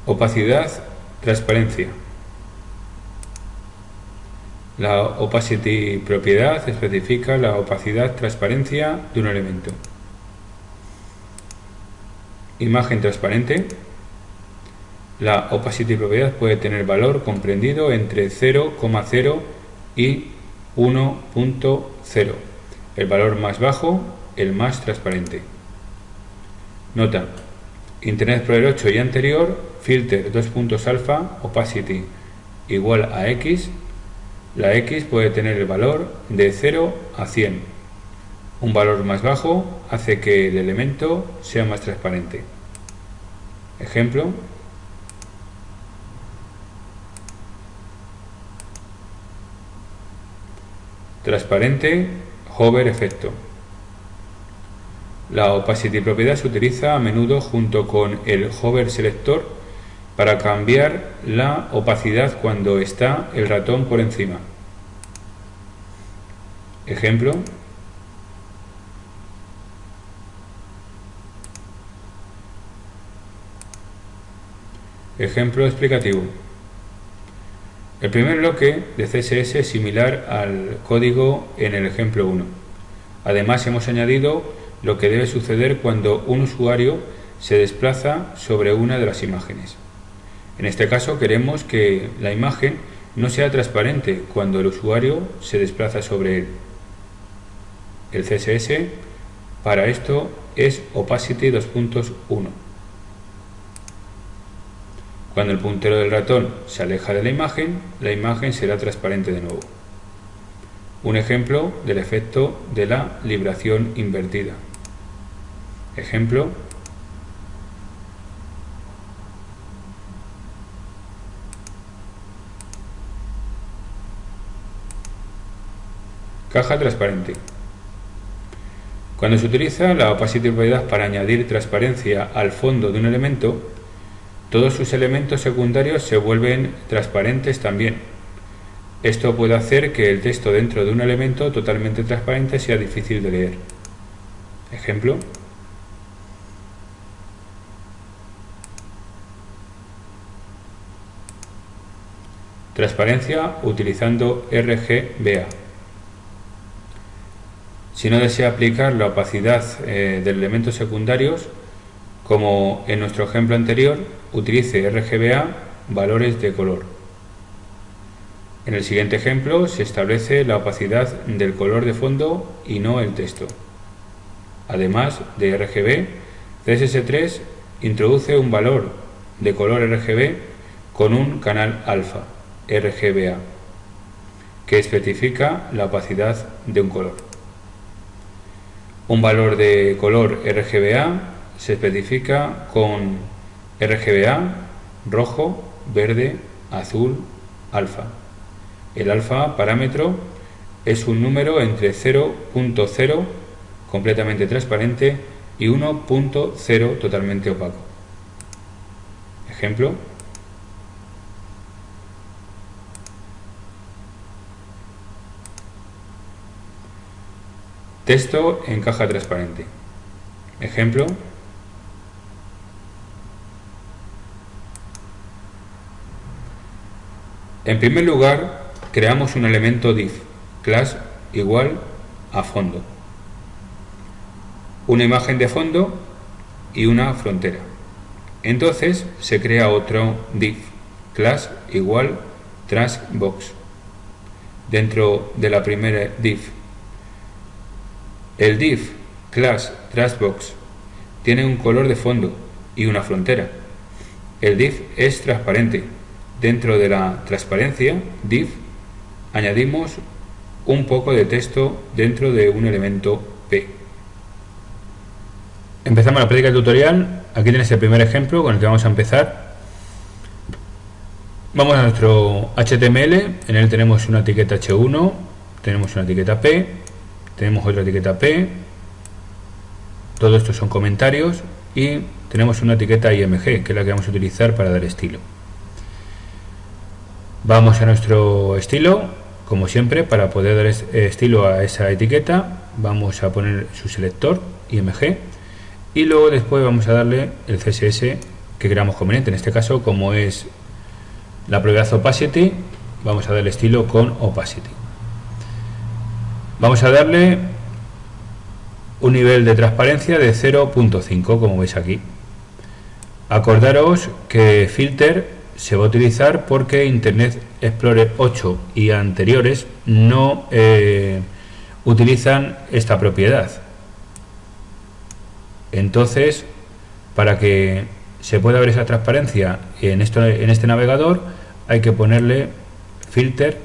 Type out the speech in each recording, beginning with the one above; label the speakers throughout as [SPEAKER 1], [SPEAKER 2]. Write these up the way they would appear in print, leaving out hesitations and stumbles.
[SPEAKER 1] Opacidad, transparencia. La opacity propiedad especifica la opacidad, transparencia de un elemento. Imagen transparente. La opacity propiedad puede tener valor comprendido entre 0,0 y 1.0. El valor más bajo, el más transparente. Nota: Internet Explorer 8 y anterior, filter alfa, opacity igual a X. La X puede tener el valor de 0 a 100. Un valor más bajo hace que el elemento sea más transparente. Ejemplo: transparente, hover efecto. La opacity propiedad se utiliza a menudo junto con el hover selector para cambiar la opacidad cuando está el ratón por encima. Ejemplo: ejemplo explicativo. El primer bloque de CSS es similar al código en el ejemplo 1. Además, hemos añadido lo que debe suceder cuando un usuario se desplaza sobre una de las imágenes. En este caso queremos que la imagen no sea transparente cuando el usuario se desplaza sobre él. El CSS para esto es opacity 2.1. Cuando el puntero del ratón se aleja de la imagen será transparente de nuevo. Un ejemplo del efecto de la libración invertida. Ejemplo: caja transparente. Cuando se utiliza la opacity propiedad para añadir transparencia al fondo de un elemento, todos sus elementos secundarios se vuelven transparentes también. Esto puede hacer que el texto dentro de un elemento totalmente transparente sea difícil de leer. Ejemplo: transparencia utilizando RGBA. Si no desea aplicar la opacidad de elementos secundarios, como en nuestro ejemplo anterior, utilice RGBA valores de color. En el siguiente ejemplo se establece la opacidad del color de fondo y no el texto. Además de RGB, CSS3 introduce un valor de color RGB con un canal alfa, RGBA, que especifica la opacidad de un color. Un valor de color RGBA se especifica con RGBA rojo, verde, azul, alfa. El alfa parámetro es un número entre 0.0 completamente transparente y 1.0 totalmente opaco. Ejemplo: texto en caja transparente. Ejemplo: en primer lugar, creamos un elemento div, class igual a fondo, una imagen de fondo y una frontera. Entonces se crea otro div, class igual trashbox, dentro de la primera div. El div class trashbox tiene un color de fondo y una frontera. El div es transparente. Dentro de la transparencia div añadimos un poco de texto dentro de un elemento P. Empezamos la práctica del tutorial. Aquí tienes el primer ejemplo con el que vamos a empezar. Vamos a nuestro HTML. En él tenemos una etiqueta H1, tenemos una etiqueta P, tenemos otra etiqueta P. Todo esto son comentarios y tenemos una etiqueta IMG, que es la que vamos a utilizar para dar estilo. Vamos a nuestro estilo, como siempre, para poder dar estilo a esa etiqueta, vamos a poner su selector IMG y luego después vamos a darle el CSS que creamos conveniente. En este caso, como es la propiedad opacity, vamos a dar el estilo con opacity. Vamos a darle un nivel de transparencia de 0.5, como veis aquí. Acordaros que filter se va a utilizar porque Internet Explorer 8 y anteriores no utilizan esta propiedad. Entonces, para que se pueda ver esa transparencia en este navegador, hay que ponerle filter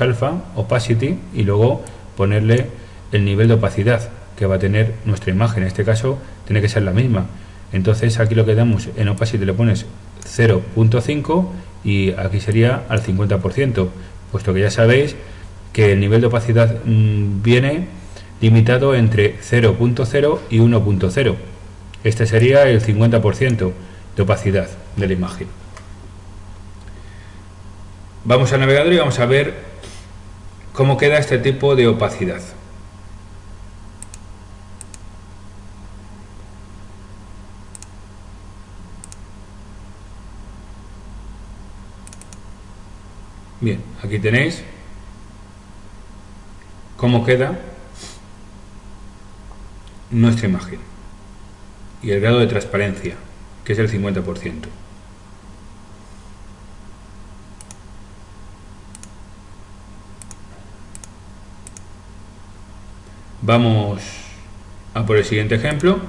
[SPEAKER 1] alfa opacity y luego ponerle el nivel de opacidad que va a tener nuestra imagen. En este caso tiene que ser la misma. Entonces aquí lo que damos en opacity le pones 0.5 y aquí sería al 50%, puesto que ya sabéis que el nivel de opacidad viene limitado entre 0.0 y 1.0. Este sería el 50% de opacidad de la imagen. Vamos al navegador y vamos a ver cómo queda este tipo de opacidad. Bien, aquí tenéis cómo queda nuestra imagen y el grado de transparencia, que es el 50%. Vamos a por el siguiente ejemplo.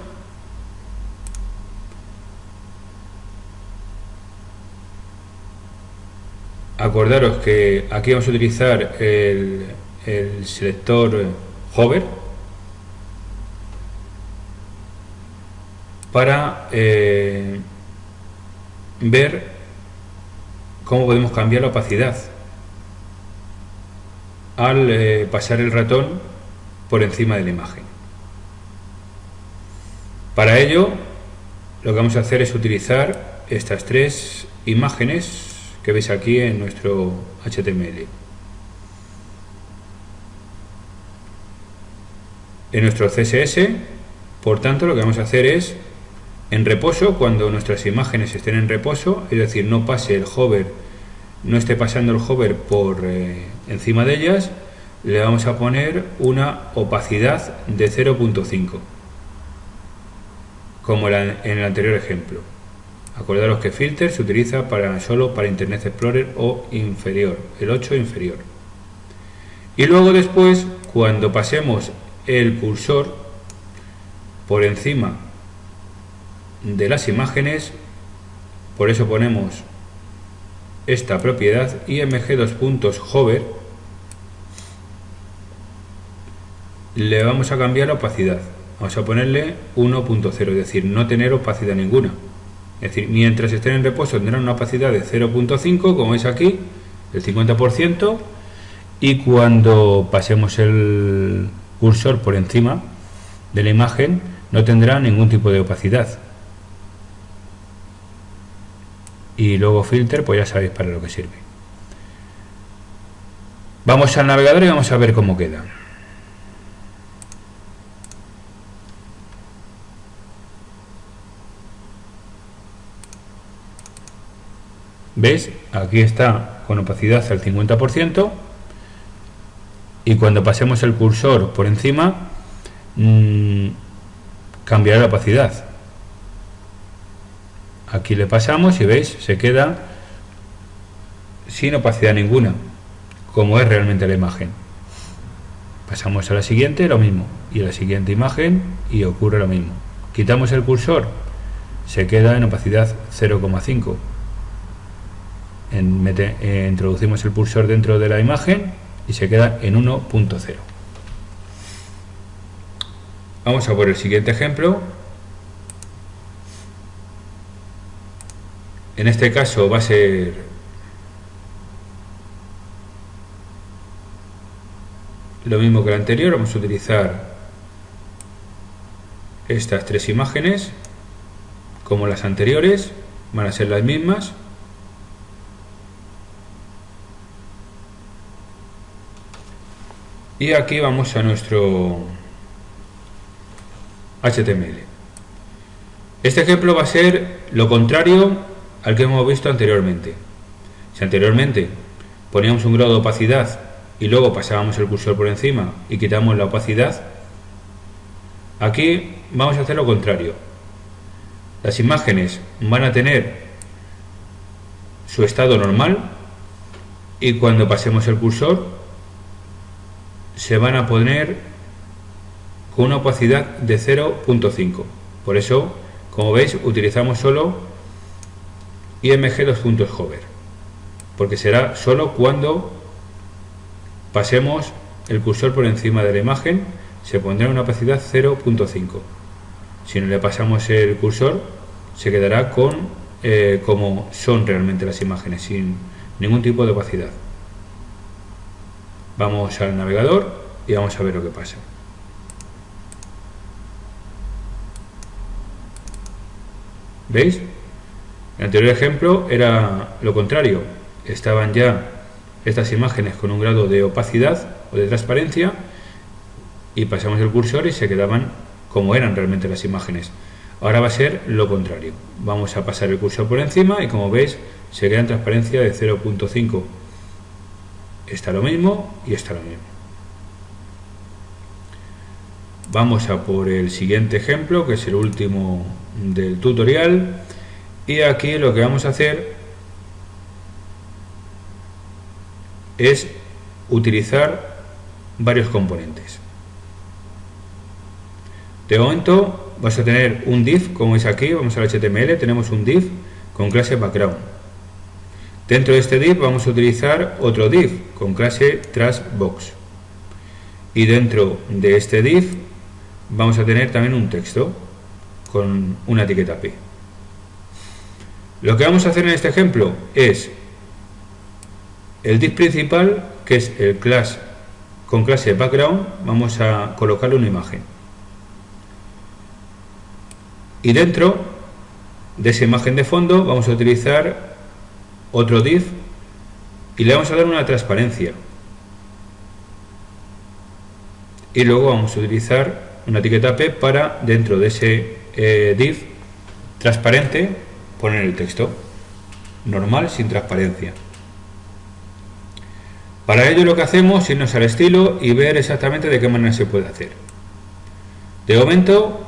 [SPEAKER 1] Acordaros que aquí vamos a utilizar el selector hover para ver cómo podemos cambiar la opacidad al pasar el ratón por encima de la imagen. Para ello, lo que vamos a hacer es utilizar estas tres imágenes que veis aquí en nuestro HTML. En nuestro CSS, por tanto, lo que vamos a hacer es en reposo, cuando nuestras imágenes estén en reposo, es decir, no pase el hover, no esté pasando el hover por encima de ellas, le vamos a poner una opacidad de 0.5, como en el anterior ejemplo. Acordaros que filter se utiliza solo para Internet Explorer o inferior, el 8 inferior. Y luego después, cuando pasemos el cursor por encima de las imágenes, por eso ponemos esta propiedad img2.hover, le vamos a cambiar la opacidad. Vamos a ponerle 1.0, es decir, no tener opacidad ninguna. Es decir, mientras estén en reposo tendrán una opacidad de 0.5, como veis aquí, el 50%, y cuando pasemos el cursor por encima de la imagen no tendrá ningún tipo de opacidad. Y luego filter, pues ya sabéis para lo que sirve. Vamos al navegador y vamos a ver cómo queda. ¿Veis? Aquí está con opacidad al 50% y cuando pasemos el cursor por encima cambiará la opacidad. Aquí le pasamos y veis, se queda sin opacidad ninguna, como es realmente la imagen. Pasamos a la siguiente, lo mismo, y a la siguiente imagen y ocurre lo mismo. Quitamos el cursor, se queda en opacidad 0,5. Introducimos el cursor dentro de la imagen y se queda en 1.0. Vamos a por el siguiente ejemplo. En este caso va a ser lo mismo que el anterior. Vamos a utilizar estas tres imágenes como las anteriores, van a ser las mismas. Y aquí vamos a nuestro HTML. Este ejemplo va a ser lo contrario al que hemos visto anteriormente. Si anteriormente poníamos un grado de opacidad y luego pasábamos el cursor por encima y quitamos la opacidad, aquí vamos a hacer lo contrario. Las imágenes van a tener su estado normal y cuando pasemos el cursor se van a poner con una opacidad de 0.5. Por eso, como veis, utilizamos solo IMG hover, porque será solo cuando pasemos el cursor por encima de la imagen, se pondrá una opacidad 0.5. Si no le pasamos el cursor, se quedará con como son realmente las imágenes, sin ningún tipo de opacidad. Vamos al navegador y vamos a ver lo que pasa. ¿Veis? El anterior ejemplo era lo contrario. Estaban ya estas imágenes con un grado de opacidad o de transparencia y pasamos el cursor y se quedaban como eran realmente las imágenes. Ahora va a ser lo contrario. Vamos a pasar el cursor por encima y como veis se queda en transparencia de 0.5. Está lo mismo y está lo mismo. Vamos a por el siguiente ejemplo, que es el último del tutorial, y aquí lo que vamos a hacer es utilizar varios componentes. De momento vas a tener un div, como veis aquí, vamos al HTML, tenemos un div con clase background. Dentro de este div vamos a utilizar otro div con clase trashbox, y dentro de este div vamos a tener también un texto con una etiqueta p. Lo que vamos a hacer en este ejemplo es el div principal, que es el class con clase background, vamos a colocarle una imagen, y dentro de esa imagen de fondo vamos a utilizar otro div y le vamos a dar una transparencia, y luego vamos a utilizar una etiqueta p para dentro de ese div transparente poner el texto normal sin transparencia. Para ello lo que hacemos es irnos al estilo y ver exactamente de qué manera se puede hacer. De momento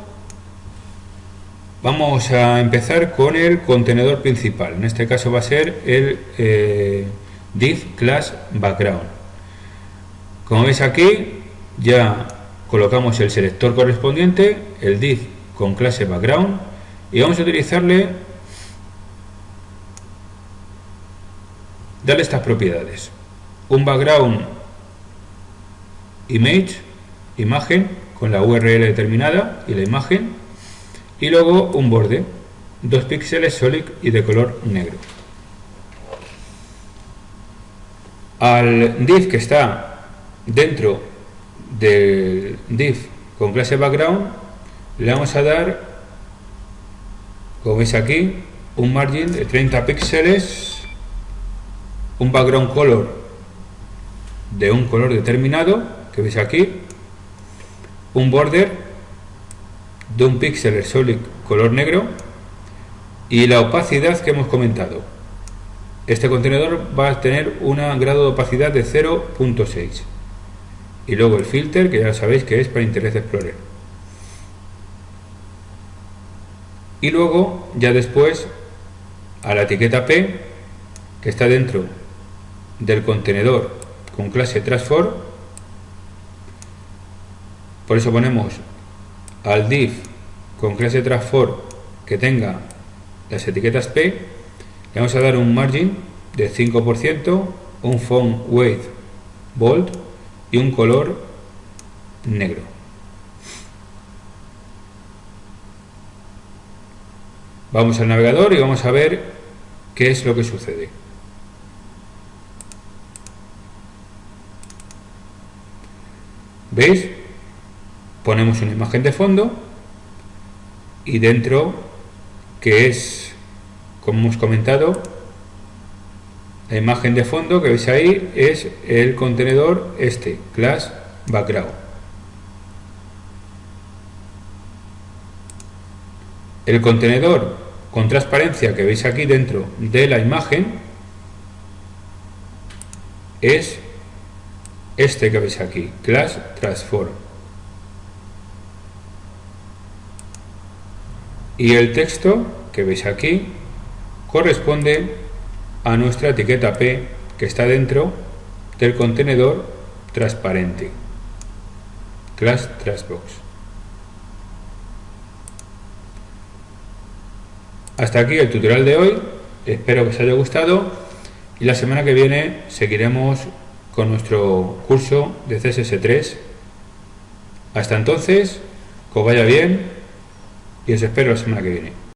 [SPEAKER 1] vamos a empezar con el contenedor principal. En este caso va a ser el div class background. Como veis aquí ya colocamos el selector correspondiente, el div con clase background, y vamos a utilizarle, darle estas propiedades: un background image, imagen con la URL determinada y la imagen, y luego un borde, 2 píxeles solid y de color negro. Al div que está dentro del div con clase background le vamos a dar, como veis aquí, un margin de 30 píxeles, un background color de un color determinado, que veis aquí, un border de un píxel solid color negro, y la opacidad que hemos comentado. Este contenedor va a tener un grado de opacidad de 0.6, y luego el filter, que ya sabéis que es para Internet Explorer. Y luego ya después a la etiqueta p que está dentro del contenedor con clase transform. Por eso ponemos al div con clase transform que tenga las etiquetas p, le vamos a dar un margin de 5%, un font weight bold y un color negro. Vamos al navegador y vamos a ver qué es lo que sucede. ¿Veis? Ponemos una imagen de fondo y dentro, que es, como hemos comentado, la imagen de fondo que veis ahí es el contenedor class background. El contenedor con transparencia que veis aquí dentro de la imagen es este que veis aquí, Class Transform. Y el texto que veis aquí corresponde a nuestra etiqueta P que está dentro del contenedor transparente, Class Transbox. Hasta aquí el tutorial de hoy, espero que os haya gustado y la semana que viene seguiremos con nuestro curso de CSS3. Hasta entonces, que os vaya bien y os espero la semana que viene.